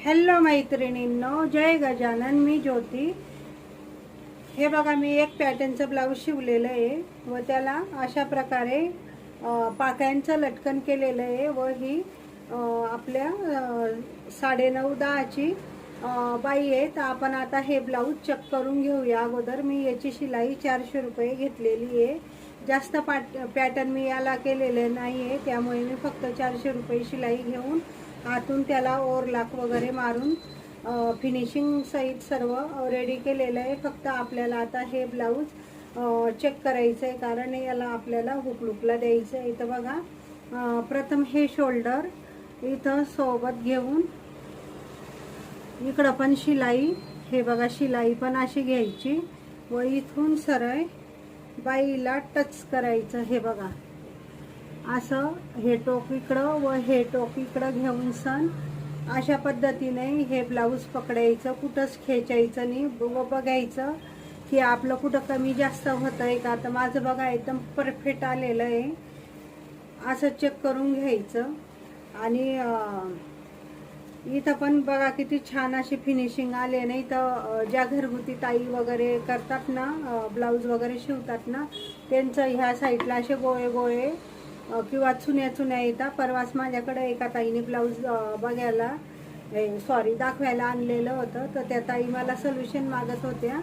Hello मैत्रिणींनो, जय गजानन. मी ज्योती. हे बघा, मी एक पॅटर्नचं ब्लाऊज शिवलेलं आहे व त्याला अशा प्रकारे पाकळ्यांचं लटकन केलेलं आहे व ही आपल्या 9:30-10ची बाई आहे. तर आपण आता हे ब्लाऊज चेक करून घेऊया. अगोदर मी याची शिलाई 400 रुपये घेतलेली आहे. जास्त पॅटर्न मी याला केलेले नाही आहे, त्यामुळे मी फक्त 400 रुपये शिलाई घेऊन आतून त्याला ओव्हरलॉक वगैरे मारून फिनिशिंग सहित सर्व रेडी केलेलं आहे. फक्त आपल्याला आता हे ब्लाऊज चेक करायचं आहे, कारण याला आपल्याला हुकलुकला द्यायचं आहे. इथं बघा, प्रथम हे शोल्डर इथं सोबत घेऊन इकडं पण शिलाई, हे बघा शिलाई पण अशी घ्यायची व इथून सरळ बाईला टच करायचं. हे बघा असं हे टोक इकडं व हे टोक इकडं घेऊन सण अशा पद्धतीने हे ब्लाऊज पकडायचं. कुठंच खेचायचं नाही व बघायचं की आपलं कुठं कमी जास्त होतं आहे का. तर माझं बघा एकदम परफेक्ट आलेलं आहे. असं चेक करून घ्यायचं. आणि इथं पण बघा किती छान अशी फिनिशिंग आले. नाही तर ज्या घरगुती ताई वगैरे करतात ना, ब्लाऊज वगैरे शिवतात ना, त्यांचं ह्या साईडला असे गोळे गोळे किंवा चुन्या येतात. परवाच माझ्याकडे एका ताईने ब्लाऊज बघायला दाखवायला आणलेलं होतं. तर त्या ताई मला सोल्युशन मागत होत्या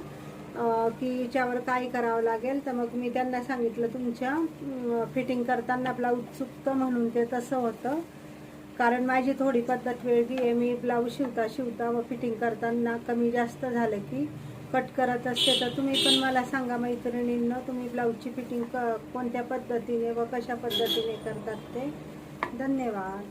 की हिच्यावर काय करावं लागेल. तर मग मी त्यांना सांगितलं, तुमच्या फिटिंग करताना ब्लाऊज चुकतं म्हणून ते तसं होतं. कारण माझी थोडी पद्धत वेगळी आहे. मी ब्लाऊज शिवता व फिटिंग करताना कमी जास्त झालं की कट करत असते. तर तुम्ही पण मला सांगा मैत्रिणींना, तुम्ही ब्लाऊजची फिटिंग कोणत्या पद्धतीने व कशा पद्धतीने करतात ते. धन्यवाद.